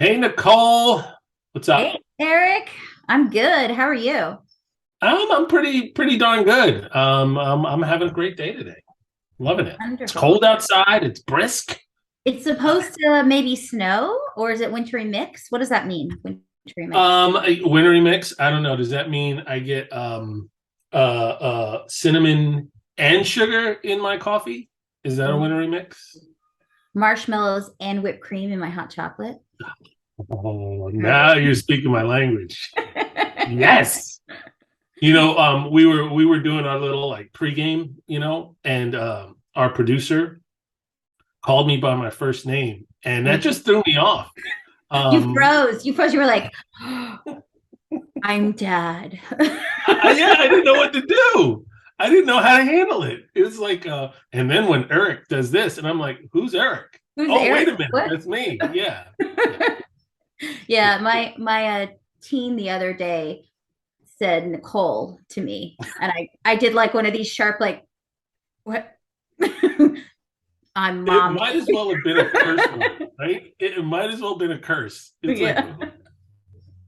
Hey, Nicole, what's up? Hey, Eric. I'm good. How are you? I'm pretty darn good. I'm having a great day today. Loving it. It's Wonderful. cold outside. It's brisk. It's Uh, supposed to maybe snow, or is it wintry mix? What does that mean? Wintry mix. a wintry mix. I don't know. Does that mean I get cinnamon and sugar in my coffee? Is that a wintry mix? Marshmallows and whipped cream in my hot chocolate. Oh, now Right. you're speaking my language. Yes. We were doing our little like pregame, and our producer called me by my first name, and that just threw me off. You Um, froze. You froze. You were like, I'm dad. yeah, I didn't know what to do. I didn't know how to handle it. It was like, and then when Eric does this, and I'm like, "Who's Eric?" Who's Oh, wait Eric? a minute, What? that's me. Yeah, yeah. Yeah, my teen the other day said Nicole to me, and I did like one of these sharp like what I'm It might mommy. as well have been a curse word, right? It might as well have been a curse. It's like, Yeah.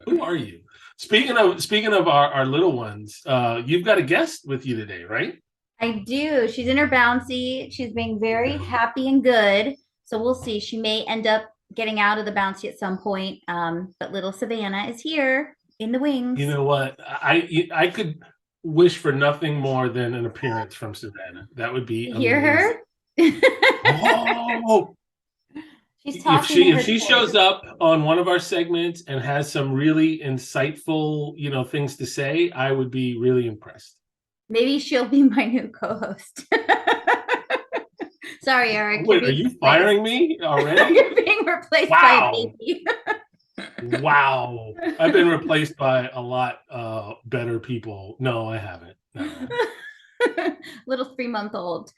who are you? Speaking of our little ones, you've got a guest with you today, right? I do. She's in her bouncy. She's being very happy and good. So we'll see. She may end up getting out of the bouncy at some point. But little Savannah is here in the You wings. know what? I could wish for nothing more than an appearance from Savannah. That would be You hear amazing. her? Oh, She's if talking to she if her she toys. shows up on one of our segments and has some really insightful, things to say, I would be really impressed. Maybe she'll be my new co-host. Sorry, Eric. You're Wait, are being you replaced. firing me already? You're being replaced by a Wow. baby. Wow. I've been replaced by a lot better people. No, I haven't. No. Little 3 month old.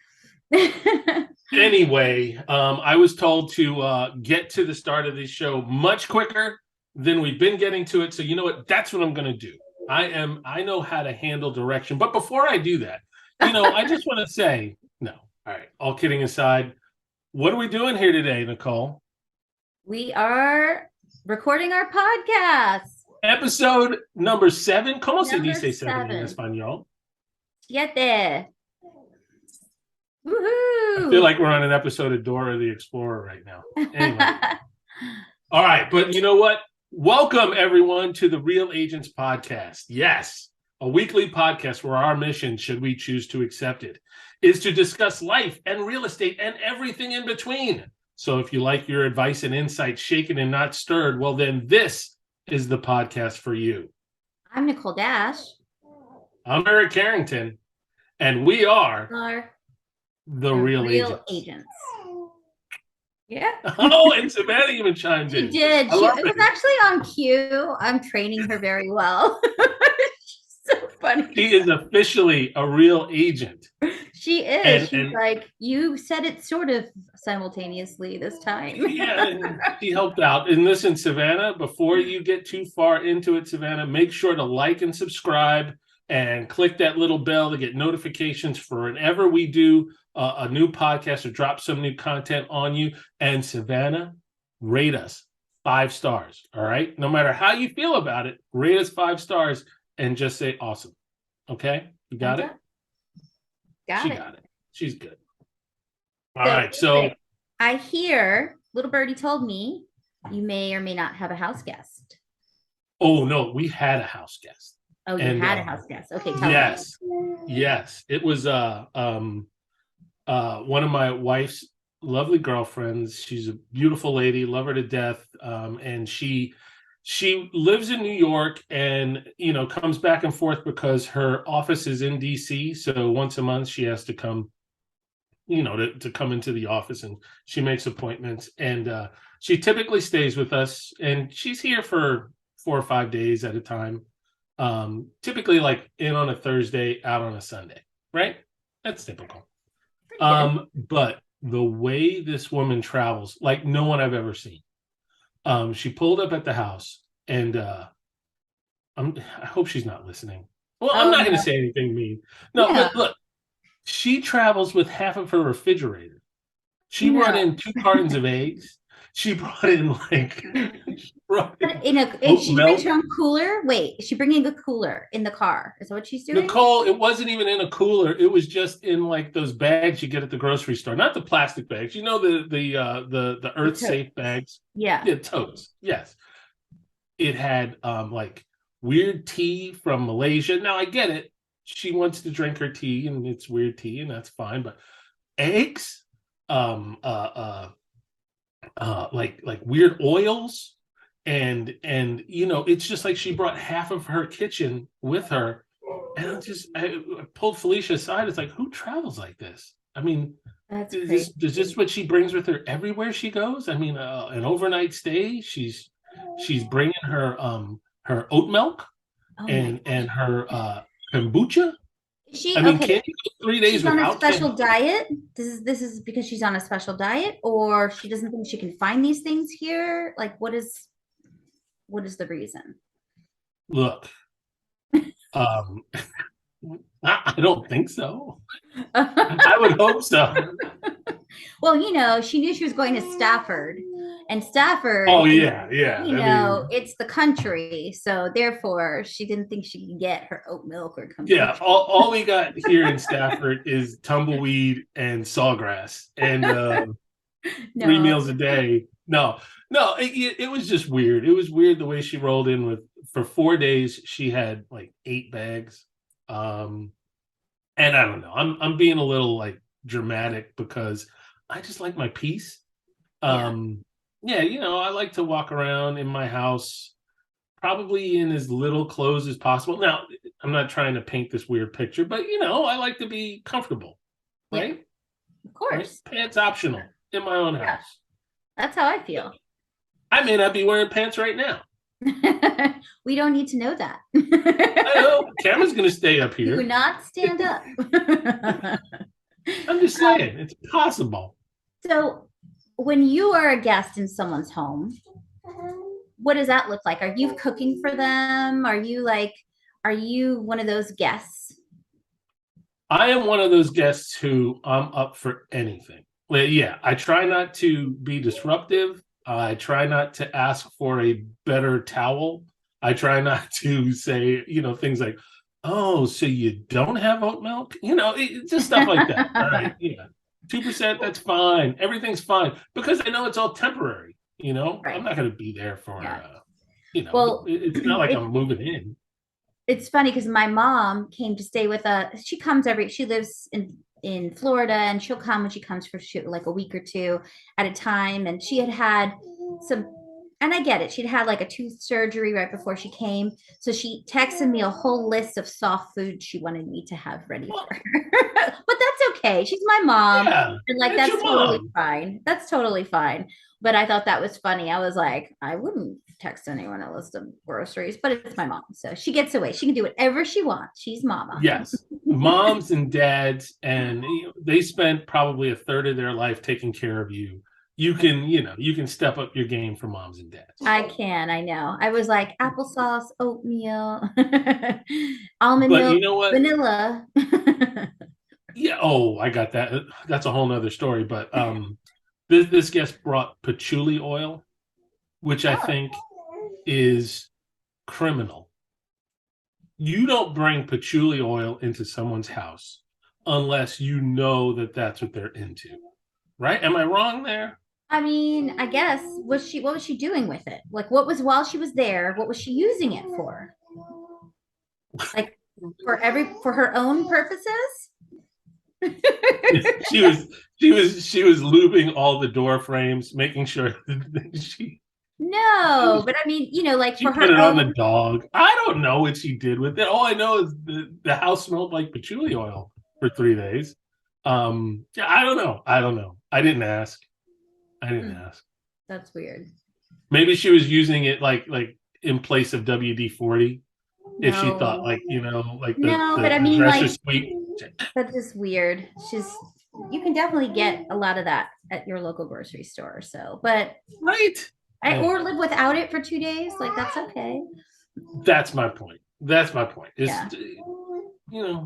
Anyway, I was told to get to the start of this show much quicker than we've been getting to it. So you know what? That's what I'm going to do. I know how to handle direction. But before I do that, I just want to say, no. All right. All kidding aside, what are we doing here today, Nicole? We are recording our podcast. Episode number 7. ¿Cómo se Number dice 7 en 7. español? Siete. I feel Woohoo. like we're on an episode of Dora the Explorer right now. Anyway. All right, but you know what? Welcome everyone to the Real Agents podcast. Yes, a weekly podcast where our mission, should we choose to accept it, is to discuss life and real estate and everything in between. So if you like your advice and insights shaken and not stirred, well then this is the podcast for you. I'm Nicole Dash. I'm Eric Carrington, and we are Are the the Real real Agents. agents. Yeah. Oh, and Savannah even chimed She in. did. I She love it was it. actually on cue. I'm training her very well. She's so funny. She is officially a real agent. She is. And She's and like, you said it sort of simultaneously this time. yeah, and she helped out. And listen, Savannah, before you get too far into it, Savannah, make sure to like and subscribe and click that little bell to get notifications for whenever we do a new podcast or drop some new content on you. And Savannah, rate us 5 stars. All right. No matter how you feel about it, rate us 5 stars and just say awesome. Okay. You got Thumbs it? up. Got She it. got it. She's good. All So, right. So, Eric, I hear little birdie told me you may or may not have a house guest. oh no, we had a house guest. Oh, you And had a house guest. Okay, tell me. yes, yes, it was one of my wife's lovely girlfriends. She's a beautiful lady, love her to death. And she lives in New York, and comes back and forth because her office is in DC. So once a month she has to come, to come into the office, and she makes appointments. And she typically stays with us, and she's here for 4 or 5 days at a time. Typically like in on a Thursday, out on a Sunday, right? That's typical. Pretty good. But the way this woman travels, like no one I've ever seen. She pulled up at the house, and I hope she's not listening. Well, I'm Oh not going to no. say anything mean. No, No, look, she travels with half of her refrigerator. She brought no. in 2 cartons of eggs. She brought in like she brought in oat She brings milk. her own cooler. Wait, is she bringing a cooler in the car? Is that what she's doing? Nicole, it wasn't even in a cooler. It was just in like those bags you get at the grocery store, not the plastic bags. You know the The Earth Safe bags. Yeah. Yeah, totes. Yes, it had like weird tea from Malaysia. Now I get it. She wants to drink her tea, and it's weird tea, and that's fine. But eggs, um, uh, like weird oils, and it's just like she brought half of her kitchen with her. And I pulled Felicia aside. It's like, who travels like this? I mean, That's is this what she brings with her everywhere she goes? I mean, an overnight stay. She's bringing her oat milk Oh my. and her kombucha. Is she I mean, okay? can't you go 3 days She's on a without special kombucha? diet. This is because she's on a special diet, or she doesn't think she can find these things here. Like, what is the reason? Look, um, I don't think so. I would hope so. Well, she knew she was going to Stafford, and Stafford Oh is, yeah. I mean, it's the country, so therefore she didn't think she could get her oat milk or yeah. kombucha. All we got here in Stafford is tumbleweed and sawgrass, and 3 meals a No, day. No, it was just weird. It was weird the way she rolled in with for 4 days. She had like 8 bags, and I don't know. I'm being a little like dramatic because I just like my peace. yeah, Yeah, I like to walk around in my house, probably in as little clothes as possible. Now, I'm not trying to paint this weird picture, but I like to be comfortable, yeah, right? of Right? course. Pants optional in my own Yeah, house. that's how I feel. I may not be wearing pants right now. We don't need to know that. I know camera's going to stay up Do here. not stand up. I'm just saying, it's possible. So, when you are a guest in someone's home, what does that look like? Are you cooking for them? Are you one of those guests? I am one of those guests who I'm up for anything. Well, yeah, I try not to be disruptive. I try not to ask for a better towel. I try not to say, things like, "Oh, so you don't have oat milk?" Just stuff like that. All right, yeah, 2%. That's fine. Everything's fine because I know it's all temporary. I'm Right. not going to be there for. Yeah. Well, It's not like I'm moving in. it's funny because my mom came to stay with us. She lives in Florida, and she'll come when she comes for like a week or two at a time. And she had some, and I get it. She'd had like a tooth surgery right before she came. So she texted me a whole list of soft food she wanted me to have ready Well, for her. But that's okay. She's my mom. yeah, And like, it's that's your totally mom. fine. That's totally fine. But I thought that was funny. I was like, I wouldn't text anyone a list of groceries, but it's my mom. So she gets away. She can do whatever she wants. She's mama. Yes, moms and dads, and they spent probably a third of their life taking care of you. You can step up your game for moms and dads. I know. I was like applesauce, oatmeal, almond But you milk, know what? vanilla. Yeah. Oh, I got that. That's a whole nother story. But this guest brought patchouli oil, which I Oh, think is criminal. You don't bring patchouli oil into someone's house unless you know that that's what they're into, right? Am I wrong there? I mean, I guess what was she doing with it? Like what was while she was there, what was she using it for? Like for her own purposes? She was lubing all the door frames, making sure that No, but I mean, like she for put her it on the own. dog. I don't know what she did with it. All I know is the house smelled like patchouli oil for 3 days. Yeah, I don't know. I don't know. I didn't ask. I didn't Hmm, ask. that's weird. Maybe she was using it like in place of WD-40 if she thought No, like the no, but the, I the mean, dresser like, suite. that's just weird. You can definitely get a lot of that at your local grocery store. So, but Right. or Anyway, live without it for 2 days. Like, that's okay. that's my point. That's my point. Is Yeah.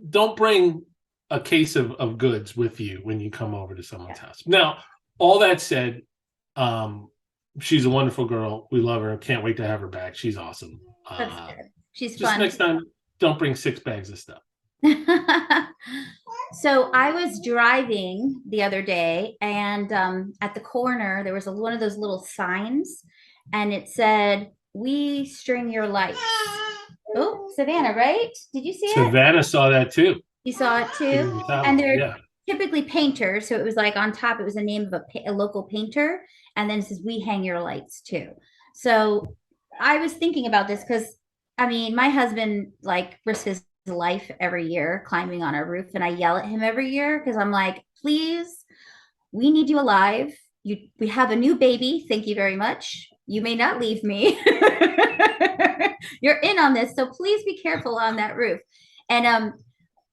don't bring a case of goods with you when you come over to someone's Yeah. house. Now, all that said, She's a wonderful girl. We love her. Can't wait to have her back. She's awesome. That's good. She's Just fun. next time, don't bring 6 bags of stuff. So I was driving the other day, and at the corner there was one of those little signs, and it said, "We string your lights." Oh, Savannah, right? Did you see it? Savannah saw that too. You saw it In too? the And tower. they're Yeah. typically painters, so it was like on top, it was the name of a local painter, and then it says, "We hang your lights too." So I was thinking about this because, I mean, my husband like risks his life every year climbing on our roof, and I yell at him every year because I'm like, please, we need you alive. We have a new baby. Thank you very much. You may not leave me. You're in on this, so please be careful on that roof. And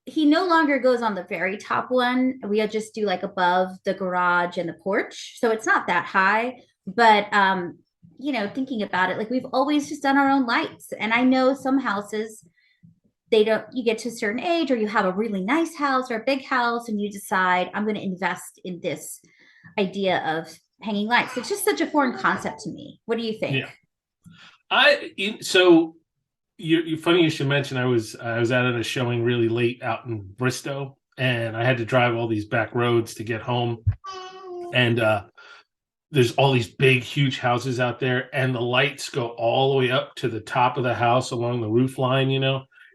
he no longer goes on the very top one. We just do like above the garage and the porch, so it's not that high. But thinking about it, like we've always just done our own lights, and I know some houses, they don't, you get to a certain age, or you have a really nice house or a big house and you decide, I'm going to invest in this idea of hanging lights. It's just such a foreign concept to me. What do you think? Yeah. So you're funny you should mention I was out at a showing really late out in Bristow, and I had to drive all these back roads to get home. And there's all these big, huge houses out there, and the lights go all the way up to the top of the house along the roof line,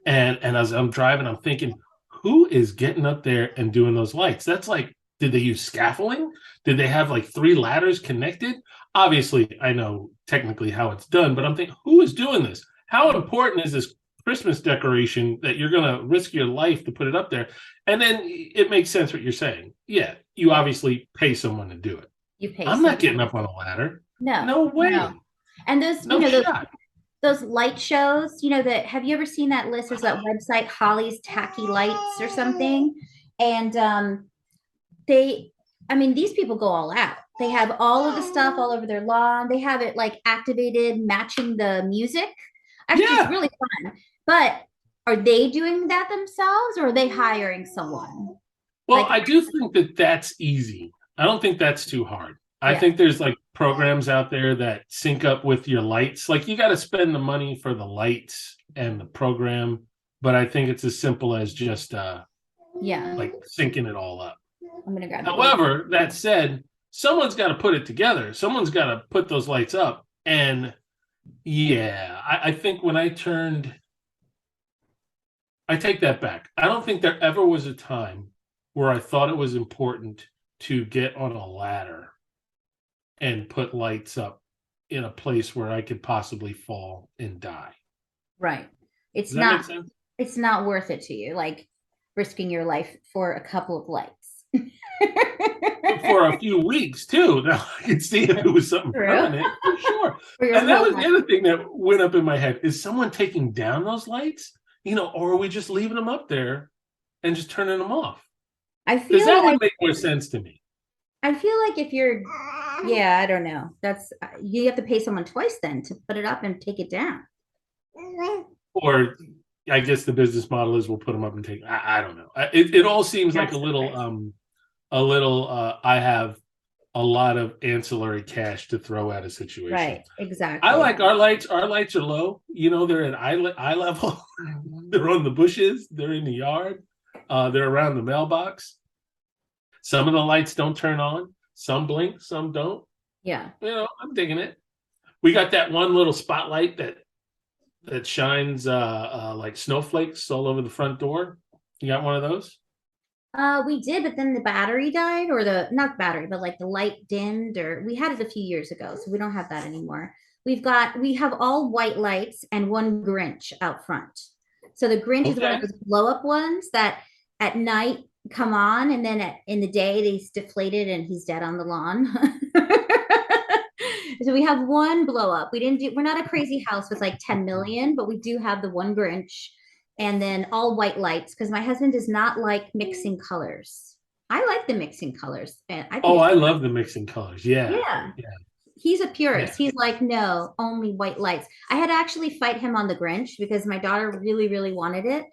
And as I'm driving, I'm thinking, who is getting up there and doing those lights? That's like, did they use scaffolding? Did they have like 3 ladders connected? Obviously, I know technically how it's done, but I'm thinking, who is doing this? How important is this Christmas decoration that you're going to risk your life to put it up there? And then it makes sense what you're saying. Yeah, you obviously pay someone to do it. You pay I'm someone. not getting up on a ladder. No, No way. no. And those, No shot. those light shows, that, have you ever seen that list? There's that website, Holly's Tacky Lights or something. And they, I mean, these people go all out. They have all of the stuff all over their lawn. They have it like activated, matching the music. Actually, it's Yeah. really fun. But are they doing that themselves, or are they hiring someone? Well, Like, I do think that that's easy. I don't think that's too hard. I yeah, think there's like programs out there that sync up with your lights. Like you got to spend the money for the lights and the program, but I think it's as simple as just yeah. like syncing it all up. I'm gonna grab it. However, that said, someone's got to put it together. Someone's got to put those lights up. And yeah, I think when I take that back. I don't think there ever was a time where I thought it was important to get on a ladder and put lights up in a place where I could possibly fall and die. Right. It's Does that make sense? it's not worth it to you, like risking your life for a couple of lights. For a few weeks too. Now I could see if it was something True. permanent for sure. And that was the other thing that went up in my head: is someone taking down those lights? Or are we just leaving them up there and just turning them off? I Because feel that like would make more sense to me. I feel like if you're, yeah, I don't know. That's, you have to pay someone twice then to put it up and take it down. Or I guess the business model is we'll put them up and take. I don't know. It all seems like That's a little. I have a lot of ancillary cash to throw at a situation. Right. Exactly. I like our lights. Our lights are low. They're at eye level. They're on the bushes. They're in the yard. They're around the mailbox. Some of the lights don't turn on. Some blink. Some don't. Yeah. I'm digging it. We got that one little spotlight that shines like snowflakes all over the front door. You got one of those? We did, but then the battery died, or the, not battery, but like the light dimmed, or we had it a few years ago, so we don't have that anymore. We have all white lights and one Grinch out front. So the Grinch is one of those blow up ones that at night come on, and then in the day he's deflated and he's dead on the lawn. So we have one blow up. We're not a crazy house with like 10 million, but we do have the one Grinch, and then all white lights, because my husband does not like mixing colors. I like the mixing colors. And I love the mixing colors. Yeah. Yeah. Yeah. He's a purist. Yeah. He's like, no, only white lights. I had to actually fight him on the Grinch because my daughter really, really wanted it.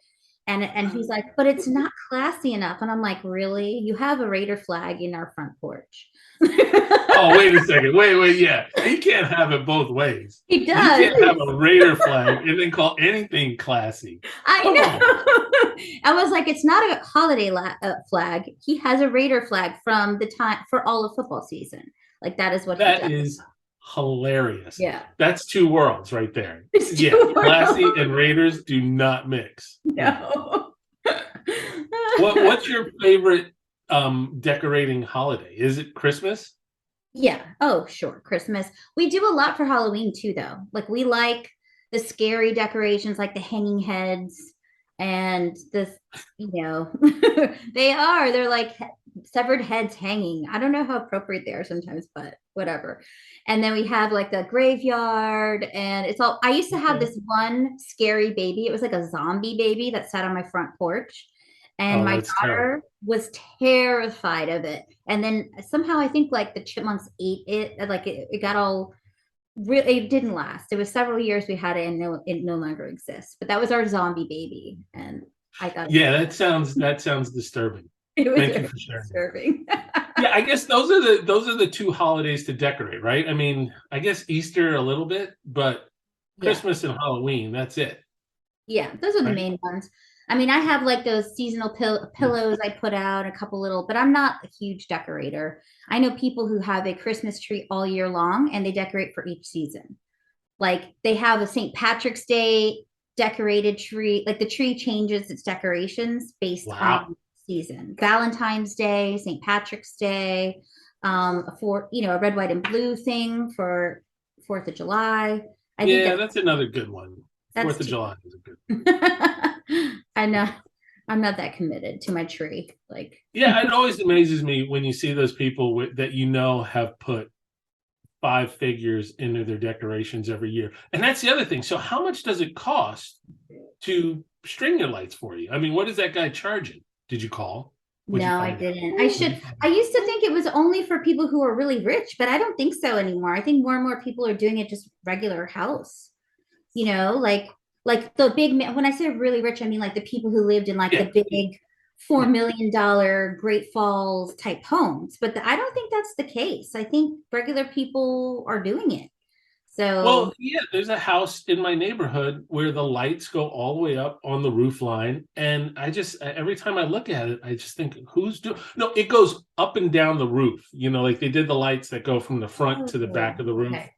And he's like, but it's not classy enough. And I'm like, really? You have a Raider flag in our front porch. Oh, wait a second. Wait. Yeah. He can't have it both ways. He You does. can't have a Raider flag and then call anything classy. I Come on. know. I was like, it's not a holiday flag. He has a Raider flag from the time for all of football season. Like that is what he That does. is hilarious. Yeah. That's two worlds right there. It's Yeah. too Classy world. and Raiders do not mix. No. What's your favorite decorating holiday? Is it Christmas? Yeah. Oh, sure. Christmas. We do a lot for Halloween too, though. Like we like the scary decorations, like the hanging heads and the, they're like severed heads hanging. I don't know how appropriate they are sometimes, but whatever. And then we have like the graveyard, and it's all. I used to have this one scary baby. It was like a zombie baby that sat on my front porch, and Oh, my that's terrible. daughter was terrified of it. And then somehow I think like the chipmunks ate it. Like it got all really. It didn't last. It was several years we had it, and it no longer exists. But that was our zombie baby, and I got Yeah, that sounds disturbing. it was Thank you very for sharing. disturbing. Yeah, I guess those are the two holidays to decorate, right? I mean, I guess Easter a little bit, but Yeah. Christmas and Halloween, that's it. Yeah, those are the Right? main ones. I mean, I have like those seasonal pillows I put out, a couple little, but I'm not a huge decorator. I know people who have a Christmas tree all year long and they decorate for each season. Like they have a St. Patrick's Day decorated tree, like the tree changes its decorations based Wow. on season. Valentine's Day, St. Patrick's Day, for a red, white, and blue thing for Fourth of July. I think Yeah, that's another good one. that's Fourth of too. July is a good. I'm not I'm not that committed to my tree. Like Yeah, it always amazes me when you see those people that have put five figures into their decorations every year. And that's the other thing. So how much does it cost to string your lights for you? I mean, what is that guy charging? Did you call? Would you no, I find out? didn't. I used to think it was only for people who are really rich, but I don't think so anymore. I think more and more people are doing it just regular house. Like the big when I say really rich, I mean like the people who lived in like Yeah. the big Yeah. $4 million Great Falls type homes. But I don't think that's the case. I think regular people are doing it. So Well, yeah, there's a house in my neighborhood where the lights go all the way up on the roof line. And every time I look at it, I just think, who's doing? No, it goes up and down the roof. Like they did the lights that go from the front to the back of the roof. okay.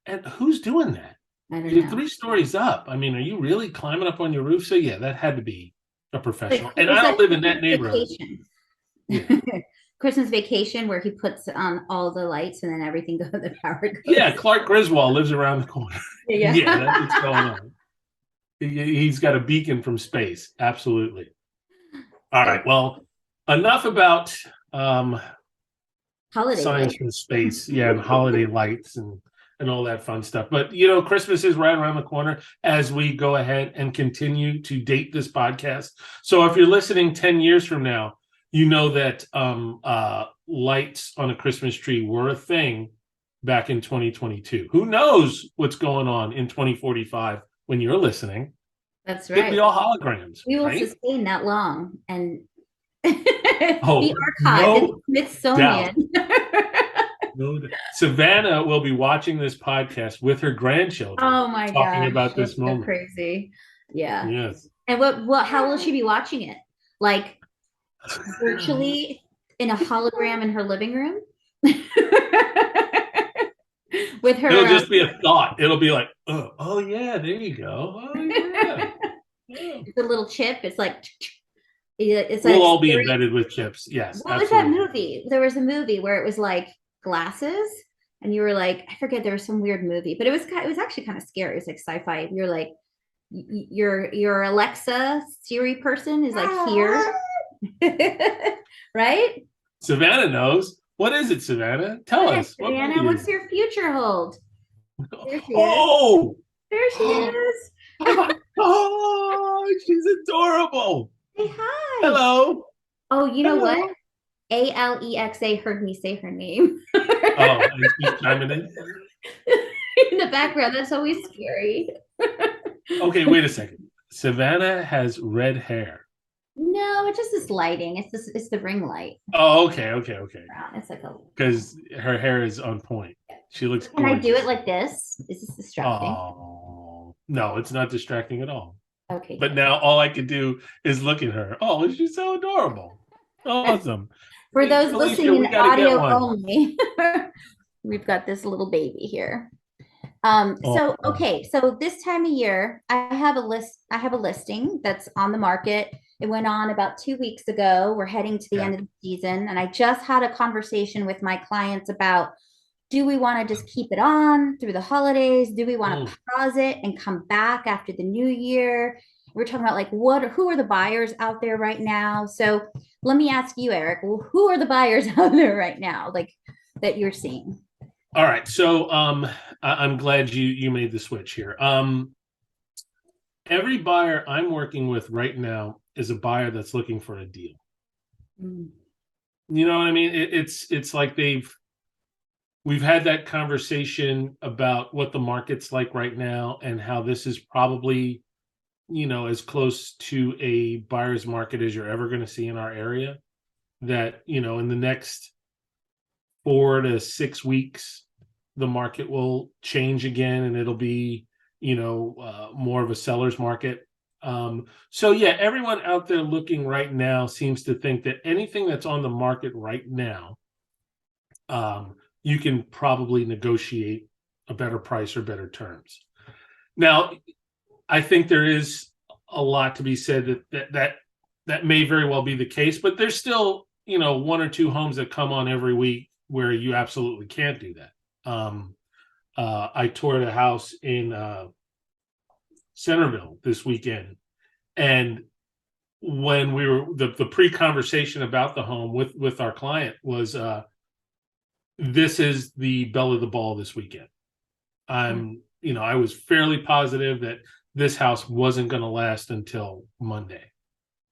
And who's doing that? I don't You're know. 3 stories up. I mean, are you really climbing up on your roof? So yeah, that had to be a professional. Like, And is I that don't live in that neighborhood. vacation? Yeah. Christmas Vacation where he puts on all the lights and then everything goes, the power goes. Yeah, Clark Griswold lives around the corner. Yeah. Yeah, that's what's going on. He's got a beacon from space. Absolutely. All right. Well, enough about Holiday science lights. from space. Yeah, and holiday lights and all that fun stuff. But Christmas is right around the corner as we go ahead and continue to date this podcast. So if you're listening 10 years from now, you know that lights on a Christmas tree were a thing back in 2022. Who knows what's going on in 2045 when you're listening? That's It'll right. be all holograms. We will right? sustain that long and Oh, be archived in no the Smithsonian. No, Savannah will be watching this podcast with her grandchildren, Oh my talking gosh, about that's this so moment. crazy. Yeah. Yes. And how will she be watching it? Like virtually in a hologram in her living room? With her It'll just be a thought. It'll be like, oh yeah, there you go. Oh yeah. the little chip. It's like it's We'll like all be embedded with chips. Yes, what absolutely. was that movie? There was a movie where it was like glasses, and you were like, I forget, there was some weird movie, but it was actually kind of scary. It was like sci-fi. You're like your Alexa Siri person is like here. Right? Savannah knows. What is it, Savannah? Tell us. Savannah, what's your future hold? There she is. Oh! There she is. Oh, she's adorable. Say hi. Hello. Oh, you know Hello. what? Alexa heard me say her name. Oh, and she's chiming in. In the background. That's always scary. Okay, wait a second. Savannah has red hair. No, No, it's just this lighting. It's the ring light. Oh, okay. It's like a. Because her hair is on point. She looks Can I do it gorgeous. like this? Is this distracting? Oh, no, it's not distracting at all. Okay, But now all I could do is look at her. Oh, she's so adorable. good. Awesome. For those Alicia, listening we in got to get audio one. only, we've got this little baby here. So Oh, okay, so this time of year, I have a listing that's on the market. It went on about 2 weeks ago. We're heading to the okay. end of the season, and I just had a conversation with my clients about, do we want to just keep it on through the holidays? Do we want to Mm. pause it and come back after the new year? We're talking about like who are the buyers out there right now? So let me ask you, Eric, well, who are the buyers out there right now, like that you're seeing? All right. So I'm glad you made the switch here. Every buyer I'm working with right now is a buyer that's looking for a deal. Mm. You know what I mean? It's like we've had that conversation about what the market's like right now and how this is probably, as close to a buyer's market as you're ever going to see in our area. That, in the next 4 to 6 weeks, the market will change again and it'll be, more of a seller's market. So yeah, everyone out there looking right now seems to think that anything that's on the market right now, you can probably negotiate a better price or better terms. Now, I think there is a lot to be said that may very well be the case, but there's still, one or two homes that come on every week where you absolutely can't do that. I toured a house in Centerville this weekend, and when we were the pre-conversation about the home with our client was, this is the belle of the ball this weekend. I was fairly positive that this house wasn't going to last until Monday,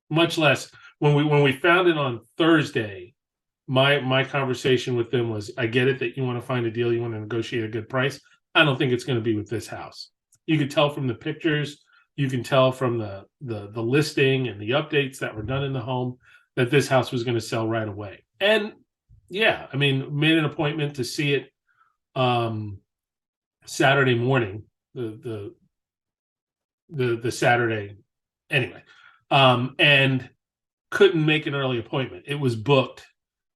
much less when we found it on Thursday. My conversation with them was, I get it that you want to find a deal, you want to negotiate a good price. I don't think it's going to be with this house. You could tell from the pictures, you can tell from the listing and the updates that were done in the home that this house was going to sell right away. And yeah, I mean, made an appointment to see it Saturday morning, the Saturday anyway, and couldn't make an early appointment. It was booked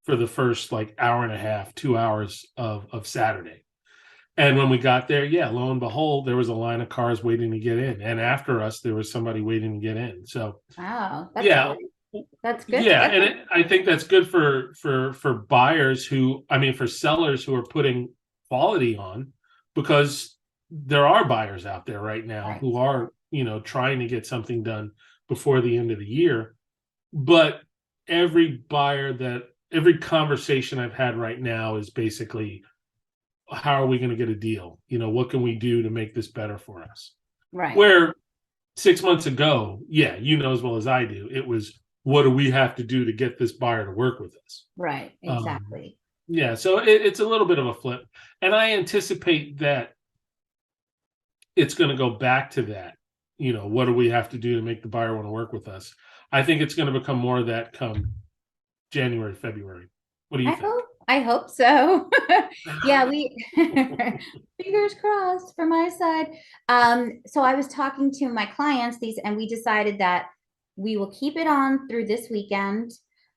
for the first like hour and a half, 2 hours of Saturday. And when we got there, yeah, lo and behold, there was a line of cars waiting to get in. And after us, there was somebody waiting to get in. So Wow, that's yeah, good. That's good. yeah. That's And I think that's good for buyers who, I mean, for sellers who are putting quality on, because there are buyers out there right now right. who are, trying to get something done before the end of the year. But every conversation I've had right now is basically, how are we going to get a deal? What can we do to make this better for us? Right. Where 6 months ago, yeah, as well as I do, it was, what do we have to do to get this buyer to work with us? Right. Um, Exactly. yeah, so it's a little bit of a flip. And I anticipate that it's going to go back to that. What do we have to do to make the buyer want to work with us? I think it's going to become more of that come January, February. What do you think? I hope so. Yeah, we fingers crossed for my side. So I was talking to my clients these, and we decided that we will keep it on through this weekend.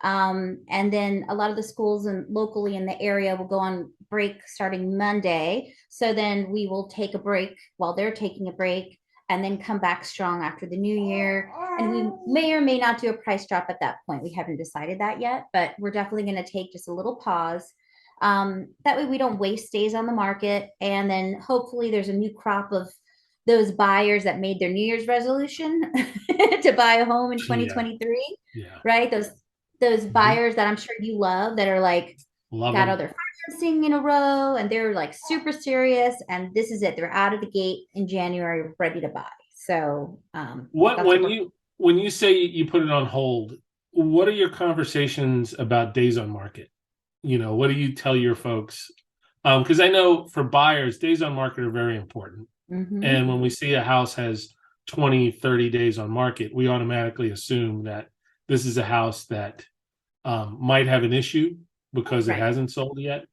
And then a lot of the schools and locally in the area will go on break starting Monday. So then we will take a break while they're taking a break and then come back strong after the new year. And we may or may not do a price drop at that point. We haven't decided that yet, but we're definitely going to take just a little pause. That way we don't waste days on the market. And then hopefully there's a new crop of those buyers that made their New Year's resolution to buy a home in Yeah, 2023, yeah. right? Those Mhm. buyers that I'm sure you love that are like Love got all them. their financing in a row and they're like super serious and this is it. They're out of the gate in January ready to buy. So What that's what when we're. you say you put it on hold, what are your conversations about days on market? What do you tell your folks? Because I know for buyers, days on market are very important. Mhm. And when we see a house has 20, 30 days on market, we automatically assume that this is a house that might have an issue because it Right. hasn't sold yet.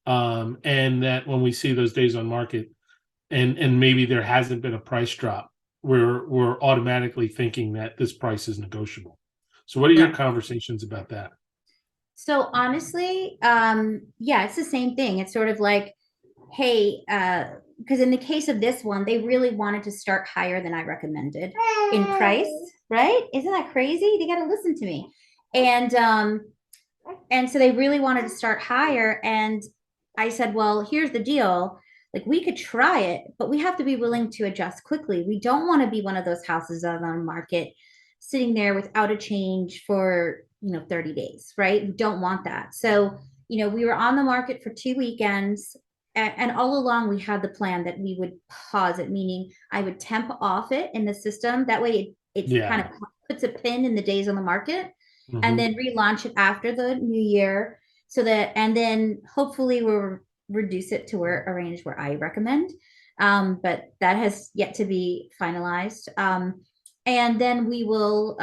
And that when we see those days on market and maybe there hasn't been a price drop, we're automatically thinking that this price is negotiable. So what are your Right. conversations about that? So honestly, yeah, it's the same thing. It's sort of like, hey, because in the case of this one, they really wanted to start higher than I recommended in price, right? Isn't that crazy? They got to listen to me. And so they really wanted to start higher. And I said, well, here's the deal. Like we could try it, but we have to be willing to adjust quickly. We don't want to be one of those houses on the market sitting there without a change for, 30 days, right? We don't want that. So, we were on the market for 2 weekends. And all along we had the plan that we would pause it, meaning I would temp off it in the system. That way it kind Yeah. of puts a pin in the days on the market and Hmm. then relaunch it after the new year so that and then hopefully we'll reduce it to where a range where I recommend. But that has yet to be finalized. And then we will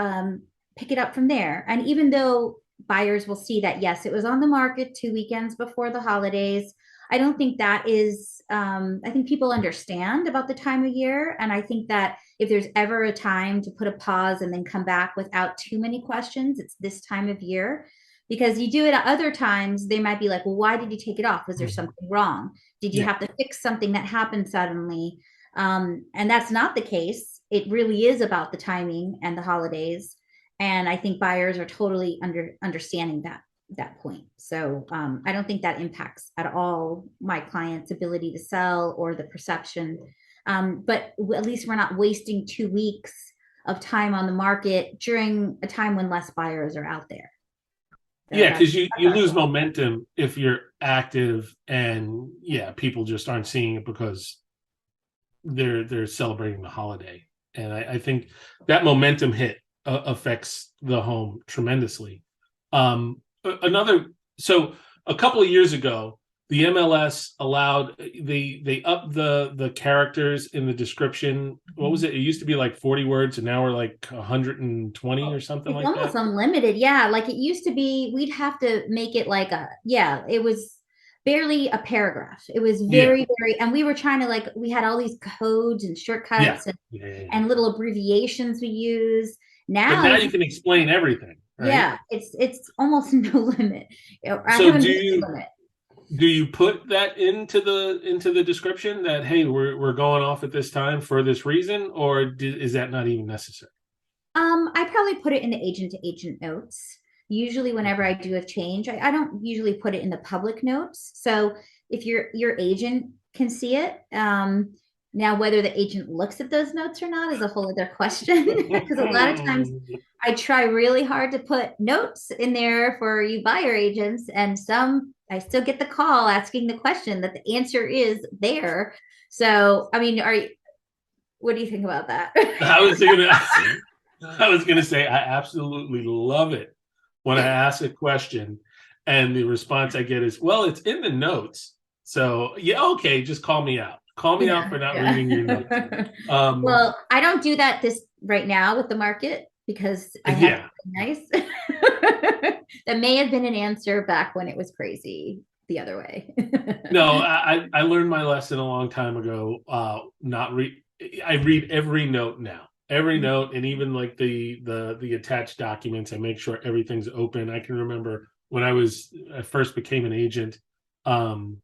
pick it up from there. And even though buyers will see that, yes, it was on the market 2 weekends before the holidays, I don't think that is, I think people understand about the time of year. And I think that if there's ever a time to put a pause and then come back without too many questions, it's this time of year. Because you do it at other times, they might be like, well, why did you take it off? Was there Hmm. something wrong? Did you Yeah. have to fix something that happened suddenly? And that's not the case. It really is about the timing and the holidays. And I think buyers are totally understanding that point. So I don't think that impacts at all my client's ability to sell or the perception. But at least we're not wasting 2 weeks of time on the market during a time when less buyers are out there. So Yeah, that's because you lose momentum if you're active, and yeah, people just aren't seeing it because they're celebrating the holiday. And I think that momentum hit affects the home tremendously. Another so a couple of years ago, the MLS allowed they upped the characters in the description. What was it? It used to be like 40 words, and now we're like 120 or something it's like almost that. unlimited. Yeah. Like it used to be, we'd have to make it like it was barely a paragraph. It was Yeah, very, and we were trying to like, we had all these codes and yeah, shortcuts yeah. and little abbreviations we use. But Now now you you just, can explain everything, right? yeah, it's almost no limit. I So haven't do made a you limit. do you put that into the description that hey, we're going off at this time for this reason, or is that not even necessary? I probably put it in the agent to agent notes. Usually, whenever I do a change, I don't usually put it in the public notes. So if your agent can see it, now whether the agent looks at those notes or not is a whole other question. Because a lot of times I try really hard to put notes in there for you buyer agents, and some I still get the call asking the question that the answer is there. So, I mean, what do you think about that? I was gonna I was gonna say I absolutely love it when I ask a question and the response I get is, well, it's in the notes. So yeah, okay, just call me out. Call me out Yeah, for not reading your notes. yeah. Um, Well, I don't do that this right now with the market because I have to yeah, be nice. That may have been an answer back when it was crazy the other way. no, I learned my lesson a long time ago. Not read. I read every note now, every note, and even like the attached documents. I make sure everything's open. I can remember when I first became an agent. Um,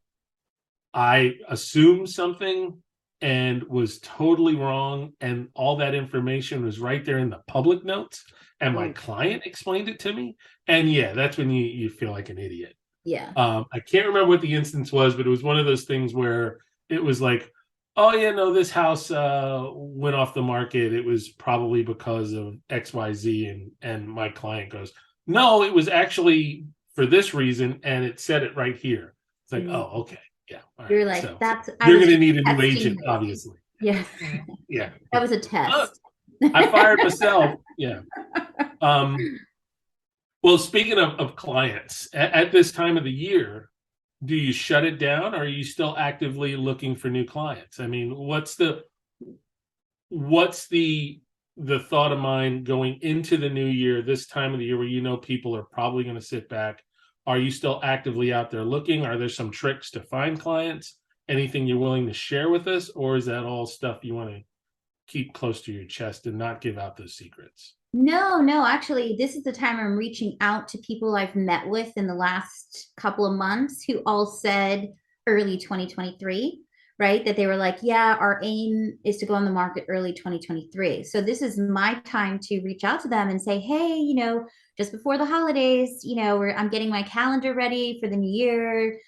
I assumed something and was totally wrong, and all that information was right there in the public notes. And my Mm, client explained it to me, and yeah, that's when you feel like an idiot. yeah. I can't remember what the instance was, but it was one of those things where it was like, oh yeah, no, this house went off the market. It was probably because of XYZ, and my client goes, no, it was actually for this reason, and it said it right here. It's like, Mm. oh, okay, yeah, all right. You're like, So I you're was going to just need a new testing agent, you. obviously. Yes, Yeah. that was a Oh, test. I fired myself. Yeah. Um, well, speaking of clients, at this time of the year, do you shut it down, or are you still actively looking for new clients? I mean, what's the the thought of mine going into the new year, this time of the year where people are probably going to sit back. Are you still actively out there looking? Are there some tricks to find clients? Anything you're willing to share with us? Or is that all stuff you want to keep close to your chest and not give out those secrets? No, actually, this is the time I'm reaching out to people I've met with in the last couple of months who all said early 2023, right? That they were like, yeah, our aim is to go on the market early 2023. So this is my time to reach out to them and say, hey, just before the holidays, I'm getting my calendar ready for the new year.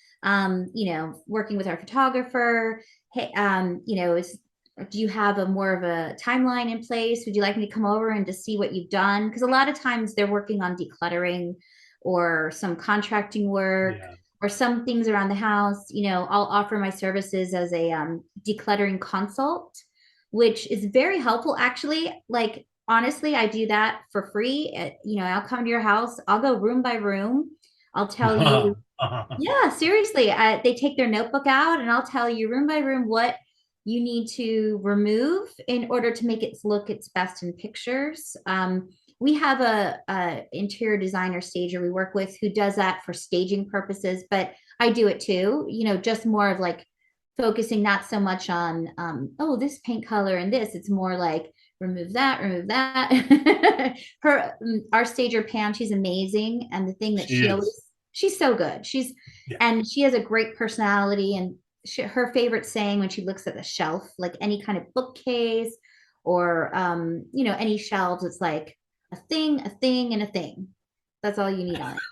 Working with our photographer. Hey, do you have a more of a timeline in place? Would you like me to come over and to see what you've done? Because a lot of times they're working on decluttering or some contracting work, Yeah. or some things around the house. I'll offer my services as a decluttering consult, which is very helpful. Actually, like honestly, I do that for free. I'll come to your house. I'll go room by room. I'll tell you, yeah, seriously. They take their notebook out and I'll tell you room by room what you need to remove in order to make it look its best in pictures. We have a interior designer stager we work with who does that for staging purposes, but I do it too, just more of like focusing not so much on, oh, this paint color and this. It's more like remove that, remove that. Our stager Pam, she's amazing. And the thing that She is. she's so good. Yeah. And she has a great personality, and her favorite saying when she looks at the shelf, like any kind of bookcase or any shelves, it's like a thing, and a thing. That's all you need on it.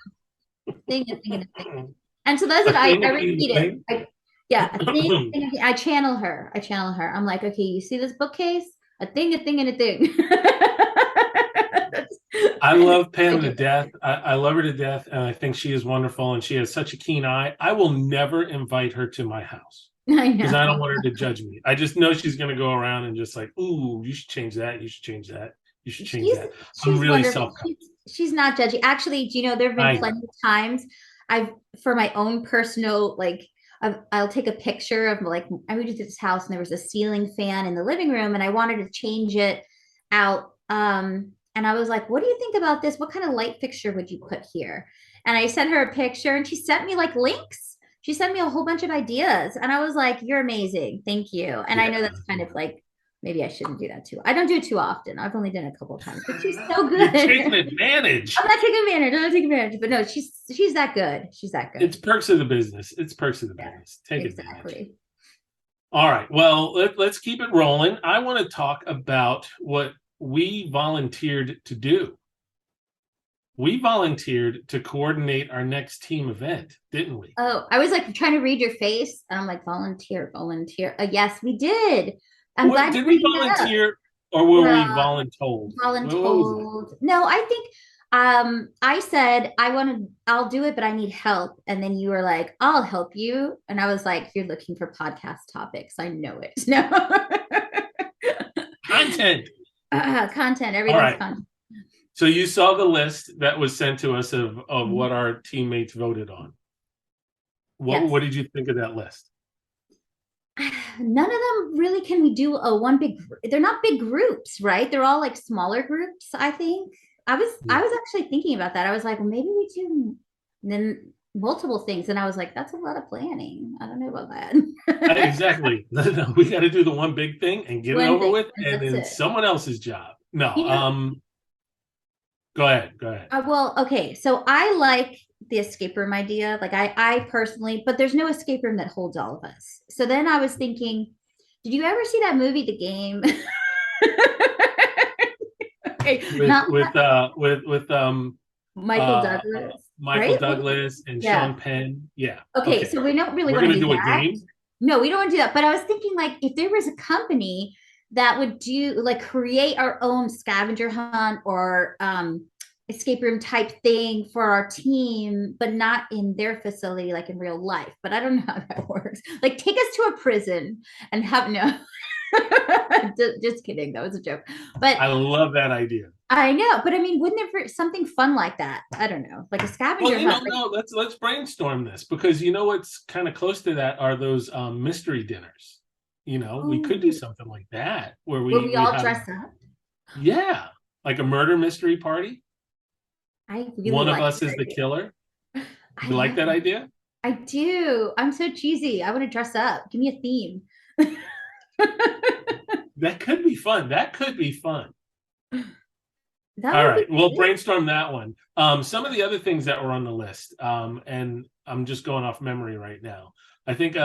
A thing, a thing, and a thing. And so that's A what I thing, a repeat it. thing, Yeah, a thing, a thing. I channel her. I'm like, okay, you see this bookcase? A thing, and a thing. I love Pam to death. I love her to death, and I think she is wonderful, and she has such a keen eye. I will never invite her to my house I because I don't know. want her to judge me. I just know she's going to go around and just like, ooh, you should change that. You should change that. You should change She's that. I'm she's really wonderful. self-conscious. She's not judgy. Actually, do you know there have been I know. plenty of times I've for my own personal like I'll take a picture of like I moved to this house and there was a ceiling fan in the living room and I wanted to change it out. And I was like, what do you think about this? What kind of light fixture would you put here? And I sent her a picture and she sent me like links. She sent me a whole bunch of ideas. And I was like, you're amazing. Thank you. And I know Yeah. that's kind of like maybe I shouldn't do that too. I don't do it too often. I've only done it a couple of times, but she's so good. You're taking advantage. I'm not taking advantage. I'm not taking advantage. But no, she's that good. She's that good. It's perks of the business. It's perks of the Yeah, business. Take advantage. exactly. All right. Well, let's keep it rolling. I want to talk about what we volunteered to do. We volunteered to coordinate our next team event, didn't we? Oh, I was like trying to read your face, and I'm like, volunteer, volunteer. Yes, we did. I'm What glad you're did we bringing that up. volunteer or were we Well, voluntold? What was it? voluntold. No, I think I said I'll do it, but I need help. And then you were like, I'll help you. And I was like, you're looking for podcast topics. I know it. No. Content. Content, All everything's right. content. So you saw the list that was sent to us of Mhm. what our teammates voted on. Yes. What did you think of that list? None of them really can we do a one big they're not big groups, right? They're all like smaller groups, I think. I Yeah. was actually thinking about that. I was like, well, maybe we do then multiple things. And I was like, that's a lot of planning. I don't know about that. Exactly. We got to do the one big thing and get it One over thing, with, and and that's then it. someone else's job. No. You know, Go ahead. Go ahead. well, okay. So I like the escape room idea. Like I personally, but there's no escape room that holds all of us. So then I was thinking, did you ever see that movie, The Game? Okay, With not Michael uh, Douglas, Michael right? Douglas and Yeah. Sean Penn. Yeah. Okay, Okay. so we don't really We're want to gonna do do a that. game. No, we don't want to do that. But I was thinking, like, if there was a company that would do like create our own scavenger hunt or escape room type thing for our team, but not in their facility, like in real life. But I don't know how that works. Like, take us to a prison and have no. Just kidding. That was a joke. But I love that idea. I know. But I mean, wouldn't there be something fun like that? I don't know, like a Well, scavenger hunt. Like, no, let's brainstorm this because you know what's kind of close to that are those mystery dinners. We could do ooh, something like that where where we we we all have dress up. Yeah, like a murder mystery party. I really One of like us is that the idea. killer. I You like like that idea? I do. I'm so cheesy. I want to dress up. Give me a theme. That could be fun. That could be fun. That All would be right. We'll good. brainstorm that one. Some of the other things that were on the list, and I'm just going off memory right now. I think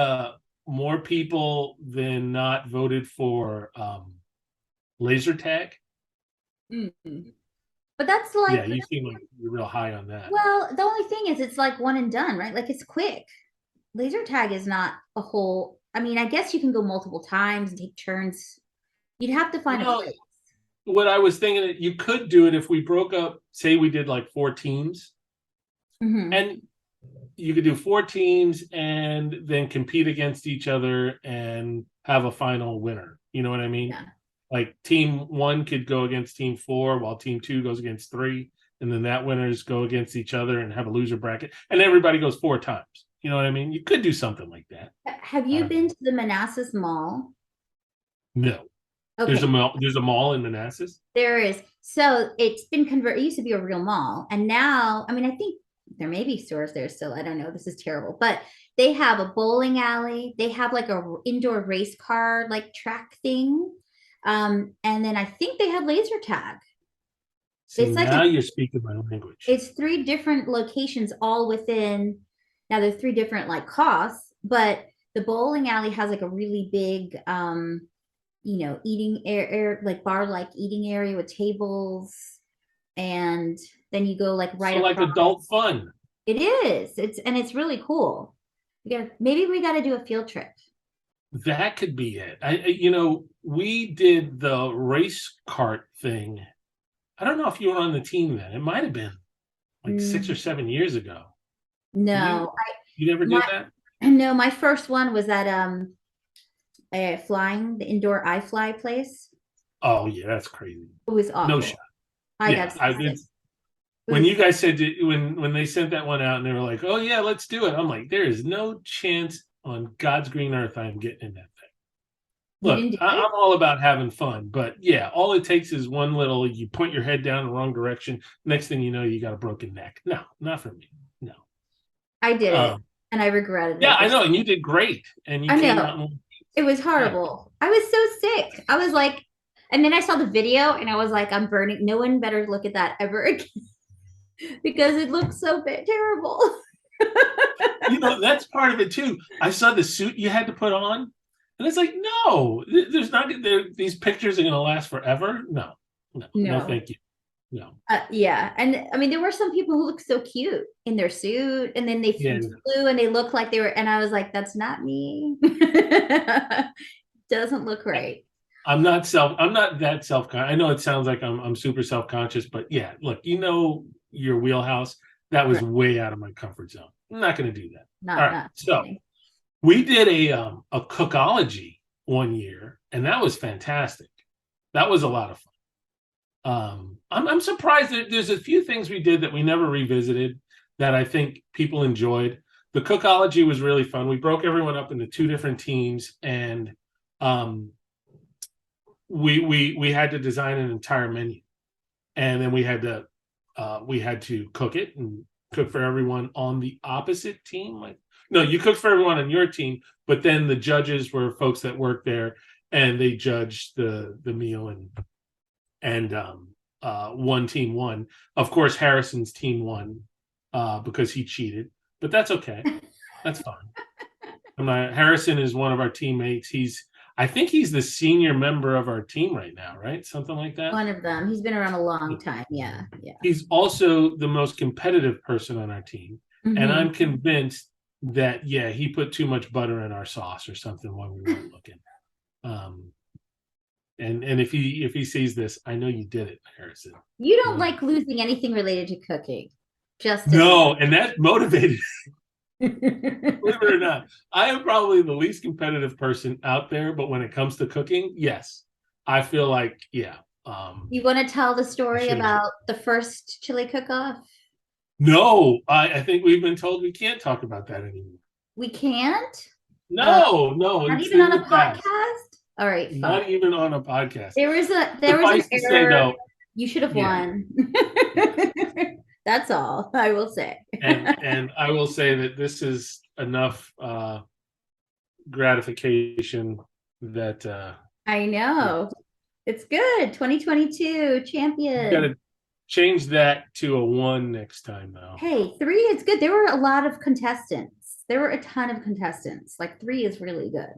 more people than not voted for laser tag. Mm. But that's Yeah, like, you seem like you're real high on that. well, the only thing is it's like one and done, right? Like it's quick. Laser tag is not a whole, I mean, I guess you can go multiple times and take turns. You'd have to find a Well, place. what I was thinking that you could do it if we broke up, say we did like four teams, Hmm. and you could do four teams and then compete against each other and have a final winner. You know what I mean? Yeah. Like team one could go against team four while team two goes against three. And then that winners go against each other and have a loser bracket. And everybody goes four times. You know what I mean? You could do something like that. Have you been to the Manassas Mall? No. There's a Okay, mall, there's a mall in Manassas. there is. So it's been converted. It used to be a real mall. And now, I mean, I think there may be stores there still. I don't know. This is terrible. But they have a bowling alley. They have like a indoor race car like track thing. And then I think they have laser tag. See, It's like now you're speaking my language. it's three different locations all within, now there's three different like costs, but the bowling alley has like a really big eating like bar like eating area with tables, and then you go like right So like across. adult fun. It is. It's really cool. Maybe we got to do a field trip. That could be it. We did the race cart thing. I don't know if you were on the team then. It might have been like 6 or 7 years ago. You No, you never did my that? no, my first one was at flying the indoor iFly place. Oh yeah, that's crazy. It was No shot. awful. I got Yeah, I sick. did. It When was you guys said when they sent that one out and they were like, "Oh yeah, let's do it," I'm like, "There is no chance on God's green earth I am getting in that thing." you Look, didn't do I'm it? all about having fun, but yeah, all it takes is one little. You point your head down the wrong direction. Next thing you know, you got a broken neck. No, not for me. No. I did it Um, and I regretted yeah, it. I know, and you did great, and you I came know. out. And, It was yeah, horrible. I was so sick. I was like, and then I saw the video and I was like, I'm burning. No one better look at that ever again because it looks so terrible. that's part of it too. I saw the suit you had to put on, and it's like, no, there's not. These pictures are going to last forever. No, no, no, No. thank you. No. Yeah. And I mean, there were some people who looked so cute in their suit and then they Yeah, no. flew and they looked like they were, and I was like, that's not me. Doesn't look right. I'm not that self-conscious. I know it sounds like I'm super self-conscious, but yeah, look, your wheelhouse. That was Right. way out of my comfort zone. I'm not going to do that. All right. Not So kidding. we did a cookology one year, and that was fantastic. That was a lot of fun. I'm surprised that there's a few things we did that we never revisited that I think people enjoyed. The cookology was really fun. We broke everyone up into two different teams, and um, we had to design an entire menu, and then we had to cook it and cook for everyone on the opposite team. Like, no, you cooked for everyone on your team, but then the judges were folks that worked there, and they judged the meal, and one team won. Of course, Harrison's team won because he cheated, but that's okay. That's fine. Harrison is one of our teammates. I think he's the senior member of our team right now, right? Something like that. One of them. He's been around a long time. Yeah. Yeah. He's also the most competitive person on our team, and Hmm. I'm convinced that yeah, he put too much butter in our sauce or something when we weren't looking. Um, and if he sees this, I know you did it, Harrison. You I don't know you. like losing anything related to cooking. Just to No, and that motivated. say. Believe it or not, I am probably the least competitive person out there. But when it comes to cooking, yes, I feel like yeah. You want to tell the I story should have. about the first chili cook-off? No, I think we've been told we can't talk about that anymore. We can't? Uh, No, no, not it's even in on the a past. podcast? All right, fine. Not even on a podcast. There was an Suffice to say, error. though, You should have yeah, won. That's all I will say. and I will say that this is enough gratification that I yeah, know. It's good. 2022 you got champion. to change that to a 1 next time, though. Hey, 3 is good. There were a lot of contestants. There were a ton of contestants. Like 3 is really good.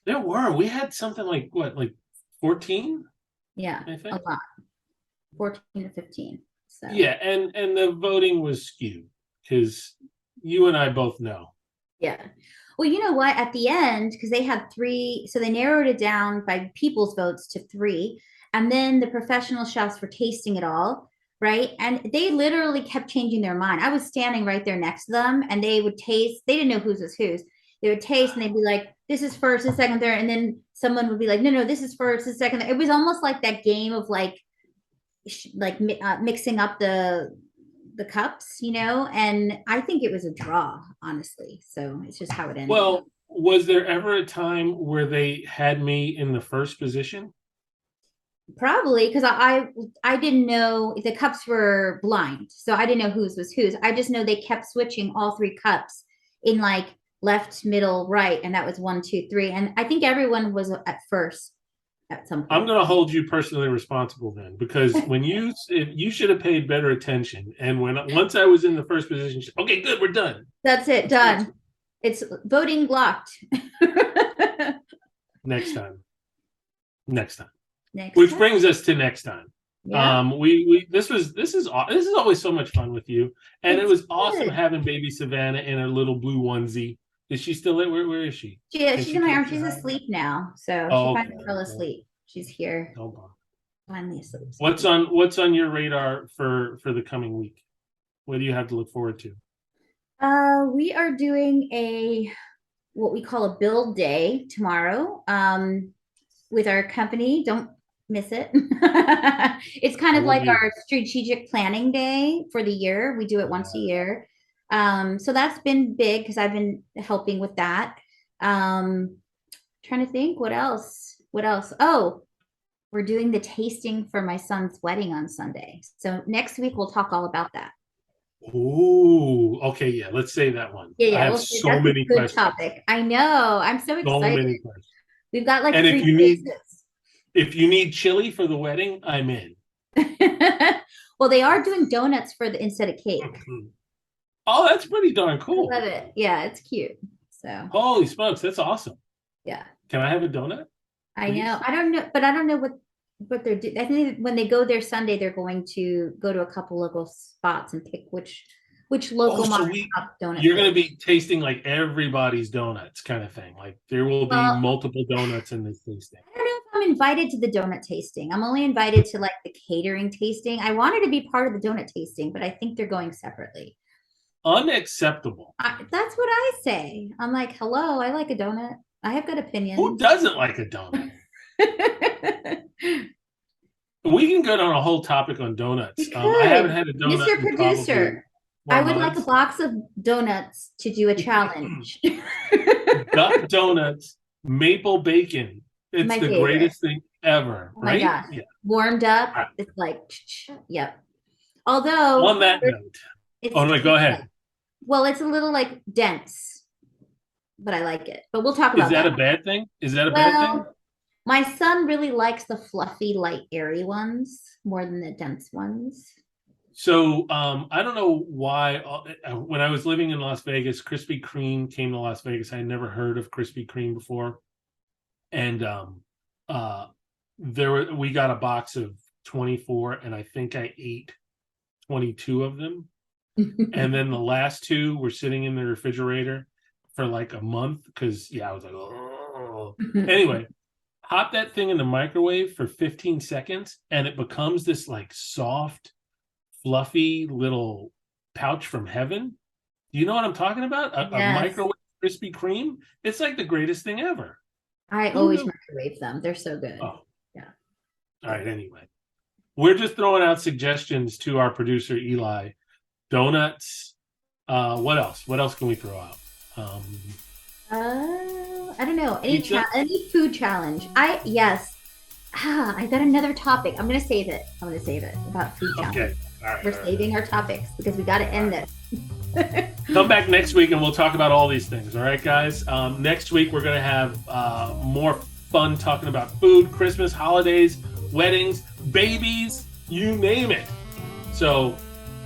There were. We had something like what, like 14, Yeah, I a think. lot. 14 to 15. So Yeah, and the voting was skewed because you and I both know. yeah. Well, you know what? At the end, because they had 3, so they narrowed it down by people's votes to 3. And then the professional chefs were tasting it all, right? And they literally kept changing their mind. I was standing right there next to them, and they would taste, they didn't know whose was whose. They would taste and they'd be like, this is first, this second, third. And then someone would be like, no, no, this is first, this second. It was almost like that game of mixing up the cups, and I think it was a draw, honestly. So it's just how it ended. Well, was there ever a time where they had me in the first position? Probably because I didn't know if the cups were blind, so I didn't know whose was whose. I just know they kept switching all 3 cups in like left, middle, right, and that was 1, 2, 3. And I think everyone was at first at some I'm point. going to hold you personally responsible then, because when you should have paid better attention. And once I was in the first position, okay, good, we're done. That's it, done. It's voting blocked. Next time. Next Which time. brings us to next time. Yeah. This is always so much fun with you, and it was awesome having baby Savannah in her little blue onesie. Is she still in? Where is she? Yeah, she's in my arm. She's asleep now, so she finally fell asleep. She's here. Finally asleep. What's on your radar for the coming week? What do you have to look forward to? We are doing what we call a build day tomorrow. With our company. Don't miss it. It's kind of like our strategic planning day for the year. We do it once a year. So that's been big because I've been helping with that. Trying to think what else. Oh, we're doing the tasting for my son's wedding on Sunday. So next week we'll talk all about that. Ooh, okay, yeah. Let's say that one. Yeah, I have so many questions. Topic. I know. I'm so excited. So many questions. We've got like 3 if you need chili for the wedding, I'm in. Well, they are doing donuts instead of cake. Oh, that's pretty darn cool. I love it. Yeah, it's cute. So holy smokes, that's awesome. Yeah. Can I have a donut? I know. I don't know, but I don't know what they're doing. I think when they go there Sunday, they're going to go to a couple local spots and pick which local donut. You're going to be tasting like everybody's donuts kind of thing. Like there will be multiple donuts in this tasting. I don't know if I'm invited to the donut tasting. I'm only invited to like the catering tasting. I wanted to be part of the donut tasting, but I think they're going separately. Unacceptable. That's what I say. I'm like, hello, I like a donut. I have good opinions. Who doesn't like a donut? We can go down a whole topic on donuts. I haven't had a donut. Mr. Producer, I would like a box of donuts to do a challenge. Duck donuts, maple bacon. It's the greatest thing ever, right? My gosh. Yeah. Warmed up. It's like, yep. Although on that note, no, go ahead. Well, it's a little like dense, but I like it. But we'll talk about that. Is that a bad thing? Is that a bad thing? My son really likes the fluffy, light, airy ones more than the dense ones. So I don't know why. When I was living in Las Vegas, Krispy Kreme came to Las Vegas. I had never heard of Krispy Kreme before, and we got a box of 24, and I think I ate 22 of them. And then the last 2 were sitting in the refrigerator for like a month because I was like, oh. Anyway, pop that thing in the microwave for 15 seconds, and it becomes this like soft, fluffy little pouch from heaven. Do you know what I'm talking about? A microwave Krispy Kreme. It's like the greatest thing ever. I always microwave them. They're so good. Oh. Yeah. All right. Anyway, we're just throwing out suggestions to our producer, Eli. Donuts. What else? What else can we throw out? I don't know. Any Pizza? any food challenge. Yes. I got another topic. I'm gonna save it. I'm gonna save it about food challenge. Okay. All right. We're saving our topics because we got to end this. Come back next week and we'll talk about all these things. All right, guys. Next week we're gonna have more fun talking about food, Christmas, holidays, weddings, babies, you name it. So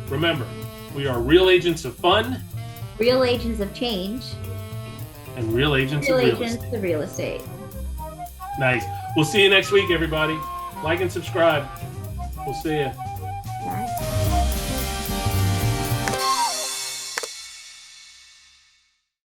remember, we are real agents of fun, Real agents of change. and real agents Real of real agents estate. of real estate. Nice. We'll see you next week, everybody. Like and subscribe. We'll see you.